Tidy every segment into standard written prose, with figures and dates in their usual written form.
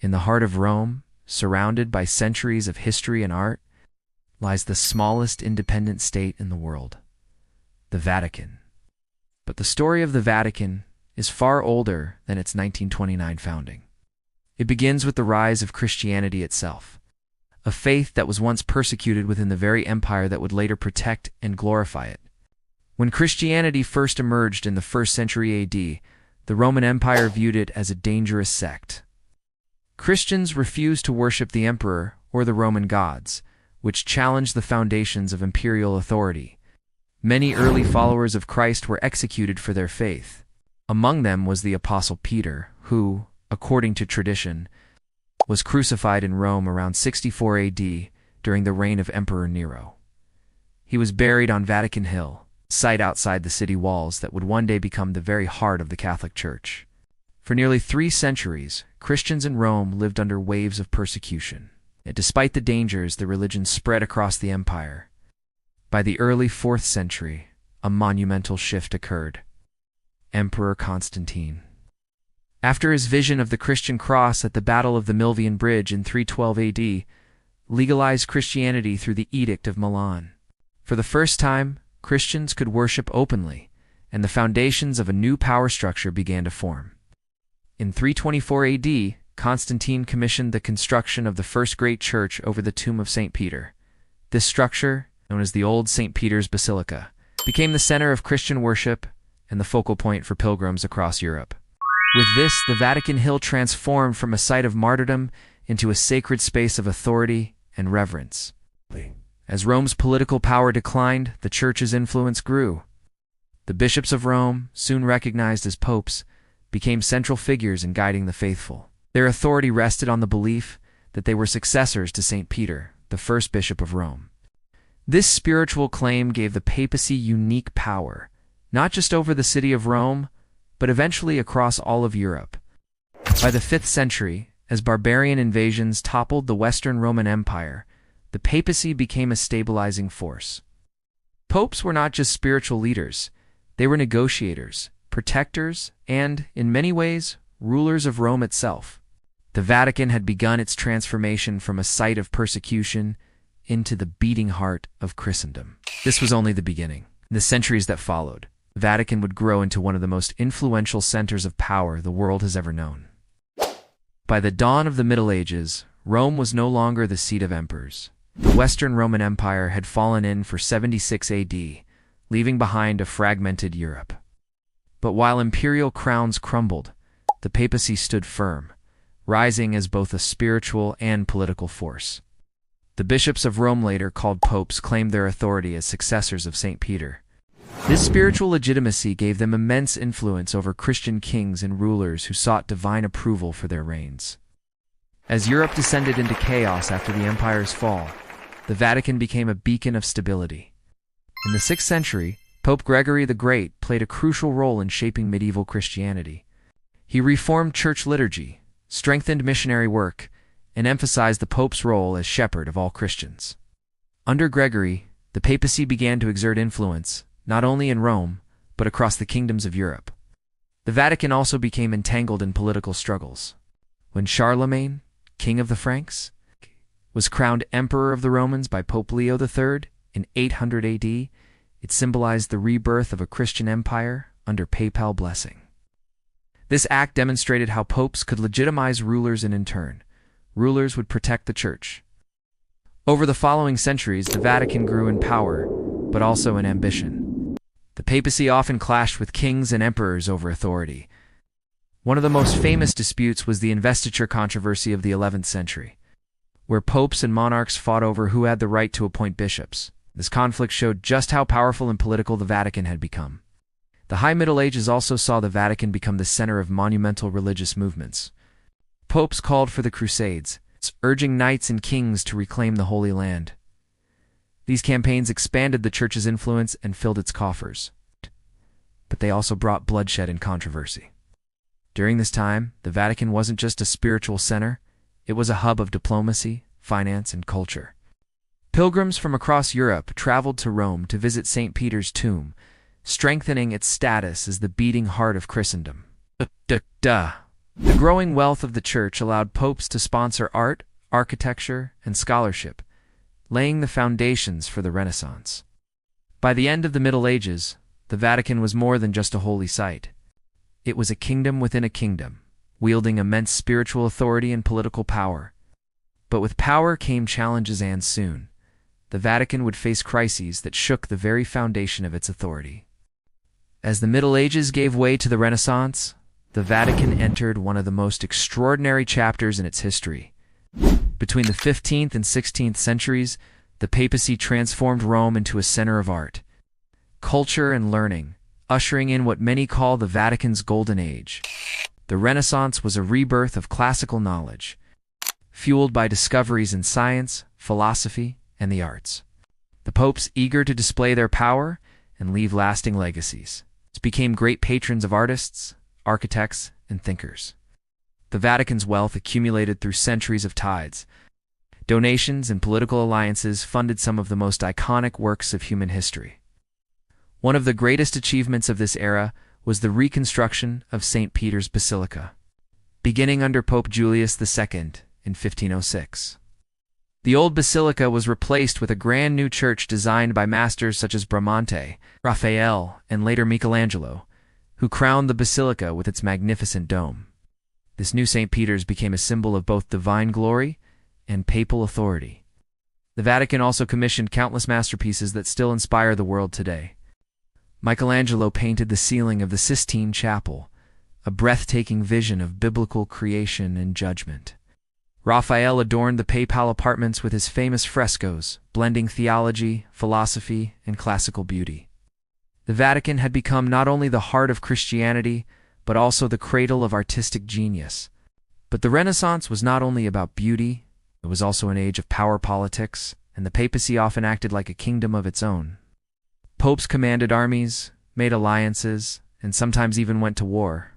In the heart of Rome, surrounded by centuries of history and art, lies the smallest independent state in the world, the Vatican. But the story of the Vatican is far older than its 1929 founding. It begins with the rise of Christianity itself, a faith that was once persecuted within the very empire that would later protect and glorify it. When Christianity first emerged in the 1st century AD, the Roman Empire viewed it as a dangerous sect. Christians refused to worship the emperor or the Roman gods, which challenged the foundations of imperial authority. Many early followers of Christ were executed for their faith. Among them was the Apostle Peter, who, according to tradition, was crucified in Rome around 64 AD during the reign of Emperor Nero. He was buried on Vatican Hill, a site outside the city walls that would one day become the very heart of the Catholic Church. For nearly 3 centuries, Christians in Rome lived under waves of persecution. Yet despite the dangers, the religion spread across the empire. By the early 4th century, a monumental shift occurred. Emperor Constantine, after his vision of the Christian cross at the Battle of the Milvian Bridge in 312 AD, legalized Christianity through the Edict of Milan. For the first time, Christians could worship openly, and the foundations of a new power structure began to form. In 324 AD, Constantine commissioned the construction of the first great church over the tomb of St. Peter. This structure, known as the Old St. Peter's Basilica, became the center of Christian worship and the focal point for pilgrims across Europe. With this, the Vatican Hill transformed from a site of martyrdom into a sacred space of authority and reverence. As Rome's political power declined, the Church's influence grew. The bishops of Rome, soon recognized as popes, became central figures in guiding the faithful. Their authority rested on the belief that they were successors to St. Peter, the first bishop of Rome. This spiritual claim gave the papacy unique power, not just over the city of Rome, but eventually across all of Europe. By the 5th century, as barbarian invasions toppled the Western Roman Empire, the papacy became a stabilizing force. Popes were not just spiritual leaders, they were negotiators, protectors, and, in many ways, rulers of Rome itself. The Vatican had begun its transformation from a site of persecution into the beating heart of Christendom. This was only the beginning. In the centuries that followed, the Vatican would grow into one of the most influential centers of power the world has ever known. By the dawn of the Middle Ages, Rome was no longer the seat of emperors. The Western Roman Empire had fallen in for 76 AD, leaving behind a fragmented Europe. But while imperial crowns crumbled, the papacy stood firm, rising as both a spiritual and political force. The bishops of Rome, later called popes, claimed their authority as successors of St. Peter. This spiritual legitimacy gave them immense influence over Christian kings and rulers who sought divine approval for their reigns. As Europe descended into chaos after the empire's fall, the Vatican became a beacon of stability. In the 6th century, Pope Gregory the Great played a crucial role in shaping medieval Christianity. He reformed church liturgy, strengthened missionary work, and emphasized the Pope's role as shepherd of all Christians. Under Gregory, the papacy began to exert influence, not only in Rome, but across the kingdoms of Europe. The Vatican also became entangled in political struggles. When Charlemagne, king of the Franks, was crowned emperor of the Romans by Pope Leo III in 800 AD, it symbolized the rebirth of a Christian empire under papal blessing. This act demonstrated how popes could legitimize rulers, and in turn, rulers would protect the church. Over the following centuries, the Vatican grew in power, but also in ambition. The papacy often clashed with kings and emperors over authority. One of the most famous disputes was the investiture controversy of the 11th century, where popes and monarchs fought over who had the right to appoint bishops. This conflict showed just how powerful and political the Vatican had become. The High Middle Ages also saw the Vatican become the center of monumental religious movements. Popes called for the Crusades, urging knights and kings to reclaim the Holy Land. These campaigns expanded the Church's influence and filled its coffers, but they also brought bloodshed and controversy. During this time, the Vatican wasn't just a spiritual center, it was a hub of diplomacy, finance, and culture. Pilgrims from across Europe traveled to Rome to visit St. Peter's tomb, strengthening its status as the beating heart of Christendom. The growing wealth of the Church allowed popes to sponsor art, architecture, and scholarship, laying the foundations for the Renaissance. By the end of the Middle Ages, the Vatican was more than just a holy site. It was a kingdom within a kingdom, wielding immense spiritual authority and political power. But with power came challenges, and soon, the Vatican would face crises that shook the very foundation of its authority. As the Middle Ages gave way to the Renaissance, the Vatican entered one of the most extraordinary chapters in its history. Between the 15th and 16th centuries, the papacy transformed Rome into a center of art, culture, and learning, ushering in what many call the Vatican's Golden Age. The Renaissance was a rebirth of classical knowledge, fueled by discoveries in science, philosophy, and the arts. The popes, eager to display their power and leave lasting legacies, became great patrons of artists, architects, and thinkers. The Vatican's wealth accumulated through centuries of tithes. Donations and political alliances funded some of the most iconic works of human history. One of the greatest achievements of this era was the reconstruction of St. Peter's Basilica, beginning under Pope Julius II in 1506. The old basilica was replaced with a grand new church designed by masters such as Bramante, Raphael, and later Michelangelo, who crowned the basilica with its magnificent dome. This new St. Peter's became a symbol of both divine glory and papal authority. The Vatican also commissioned countless masterpieces that still inspire the world today. Michelangelo painted the ceiling of the Sistine Chapel, a breathtaking vision of biblical creation and judgment. Raphael adorned the papal apartments with his famous frescoes, blending theology, philosophy, and classical beauty. The Vatican had become not only the heart of Christianity, but also the cradle of artistic genius. But the Renaissance was not only about beauty, it was also an age of power politics, and the papacy often acted like a kingdom of its own. Popes commanded armies, made alliances, and sometimes even went to war.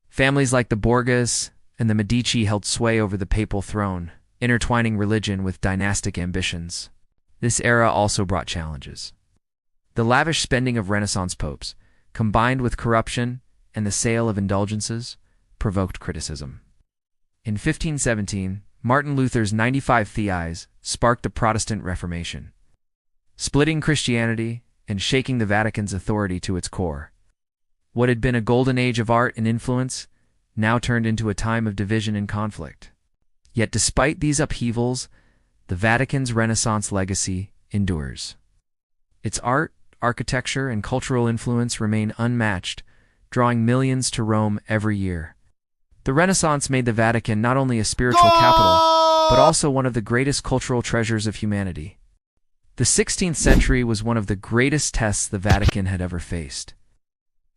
Families like the Borgias and the Medici held sway over the papal throne, intertwining religion with dynastic ambitions. This era also brought challenges. The lavish spending of Renaissance popes, combined with corruption and the sale of indulgences, provoked criticism. In 1517, Martin Luther's 95 Theses sparked the Protestant Reformation, splitting Christianity and shaking the Vatican's authority to its core. What had been a golden age of art and influence now turned into a time of division and conflict. Yet despite these upheavals, the Vatican's Renaissance legacy endures. Its art, architecture, and cultural influence remain unmatched, drawing millions to Rome every year. The Renaissance made the Vatican not only a spiritual capital, but also one of the greatest cultural treasures of humanity. The 16th century was one of the greatest tests the Vatican had ever faced.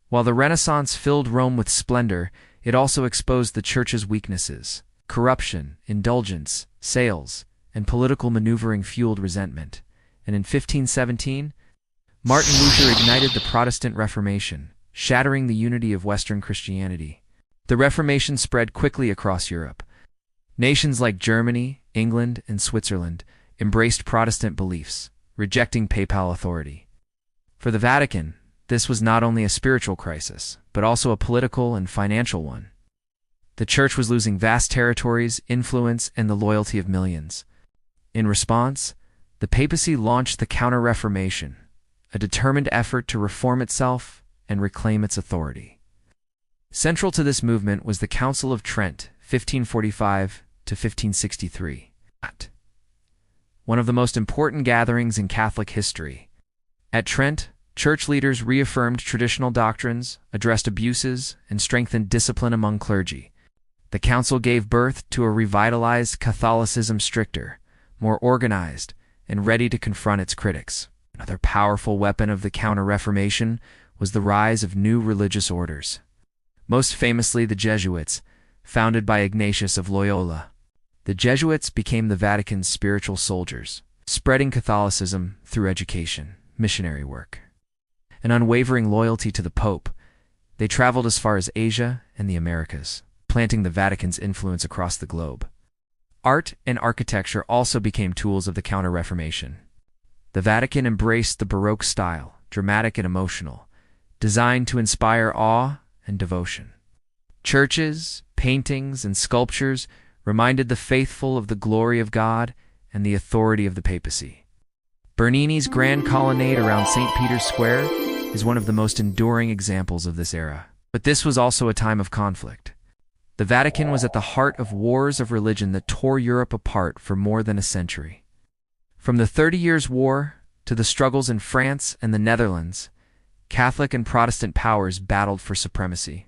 While the Renaissance filled Rome with splendor, it also exposed the Church's weaknesses. Corruption, indulgence, sales, and political maneuvering fueled resentment. And in 1517, Martin Luther ignited the Protestant Reformation, shattering the unity of Western Christianity. The Reformation spread quickly across Europe. Nations like Germany, England, and Switzerland embraced Protestant beliefs, rejecting papal authority. For the Vatican, this was not only a spiritual crisis, but also a political and financial one. The Church was losing vast territories, influence, and the loyalty of millions. In response, the papacy launched the Counter-Reformation, a determined effort to reform itself and reclaim its authority. Central to this movement was the Council of Trent, 1545 to 1563, one of the most important gatherings in Catholic history. At Trent, Church leaders reaffirmed traditional doctrines, addressed abuses, and strengthened discipline among clergy. The council gave birth to a revitalized Catholicism, stricter, more organized, and ready to confront its critics. Another powerful weapon of the Counter-Reformation was the rise of new religious orders. Most famously the Jesuits, founded by Ignatius of Loyola. The Jesuits became the Vatican's spiritual soldiers, spreading Catholicism through education, missionary work, and unwavering loyalty to the Pope. They traveled as far as Asia and the Americas, planting the Vatican's influence across the globe. Art and architecture also became tools of the Counter-Reformation. The Vatican embraced the Baroque style, dramatic and emotional, designed to inspire awe and devotion. Churches, paintings, and sculptures reminded the faithful of the glory of God and the authority of the papacy. Bernini's grand colonnade around St. Peter's Square is one of the most enduring examples of this era. But this was also a time of conflict. The Vatican was at the heart of wars of religion that tore Europe apart for more than a century. From the 30 Years' War to the struggles in France and the Netherlands, Catholic and Protestant powers battled for supremacy.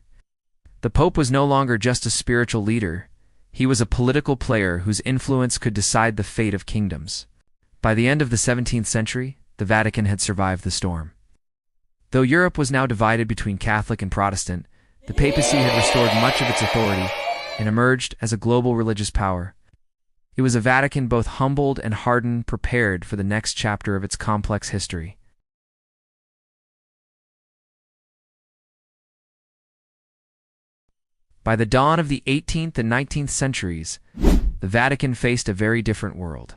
The Pope was no longer just a spiritual leader, he was a political player whose influence could decide the fate of kingdoms. By the end of the 17th century, the Vatican had survived the storm. Though Europe was now divided between Catholic and Protestant, the papacy had restored much of its authority and emerged as a global religious power. It was a Vatican both humbled and hardened, prepared for the next chapter of its complex history. By the dawn of the 18th and 19th centuries, the Vatican faced a very different world.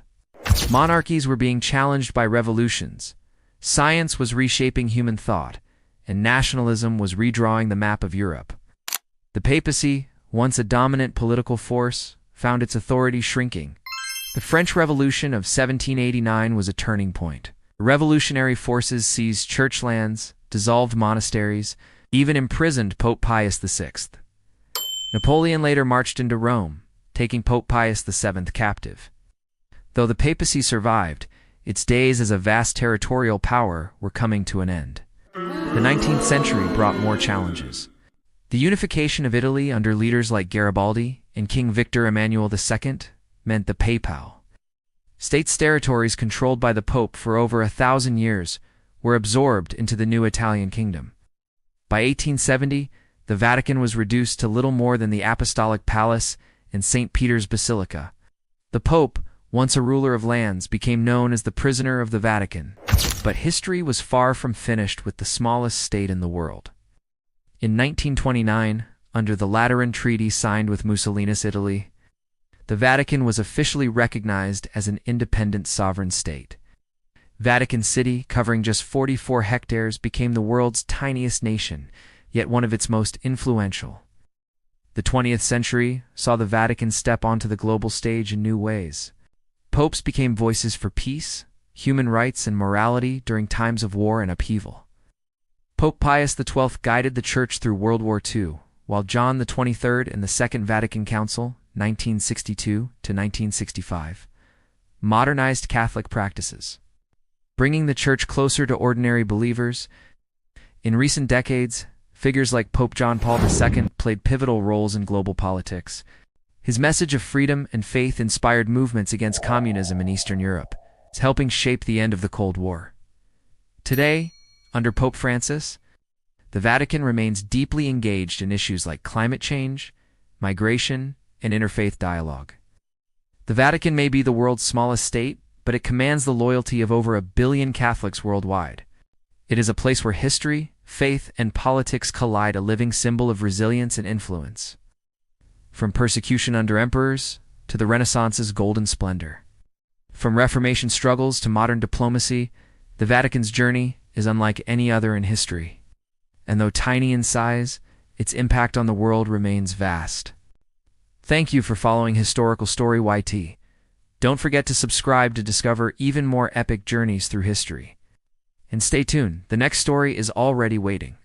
Monarchies were being challenged by revolutions, science was reshaping human thought, and nationalism was redrawing the map of Europe. The papacy, once a dominant political force, found its authority shrinking. The French Revolution of 1789 was a turning point. Revolutionary forces seized church lands, dissolved monasteries, even imprisoned Pope Pius VI. Napoleon later marched into Rome, taking Pope Pius VII captive. Though the papacy survived, its days as a vast territorial power were coming to an end. The 19th century brought more challenges. The unification of Italy under leaders like Garibaldi and King Victor Emmanuel II meant the Papal States territories controlled by the Pope for over 1,000 years were absorbed into the new Italian kingdom. By 1870, the Vatican was reduced to little more than the Apostolic Palace and St. Peter's Basilica. The Pope, once a ruler of lands, became known as the prisoner of the Vatican. But history was far from finished with the smallest state in the world. In 1929, under the Lateran Treaty signed with Mussolini's Italy, the Vatican was officially recognized as an independent sovereign state. Vatican City, covering just 44 hectares, became the world's tiniest nation, yet one of its most influential. The 20th century saw the Vatican step onto the global stage in new ways. Popes became voices for peace, human rights, and morality during times of war and upheaval. Pope Pius XII guided the Church through World War II, while John XXIII and the Second Vatican Council, 1962 to 1965, modernized Catholic practices, bringing the Church closer to ordinary believers. In recent decades, figures like Pope John Paul II played pivotal roles in global politics. His message of freedom and faith inspired movements against communism in Eastern Europe, helping shape the end of the Cold War. Today, under Pope Francis, the Vatican remains deeply engaged in issues like climate change, migration, and interfaith dialogue. The Vatican may be the world's smallest state, but it commands the loyalty of over 1 billion Catholics worldwide. It is a place where history, faith, and politics collide, a living symbol of resilience and influence. From persecution under emperors to the Renaissance's golden splendor. From Reformation struggles to modern diplomacy, the Vatican's journey is unlike any other in history. And though tiny in size, its impact on the world remains vast. Thank you for following Historical Story YT. Don't forget to subscribe to discover even more epic journeys through history. And stay tuned, the next story is already waiting.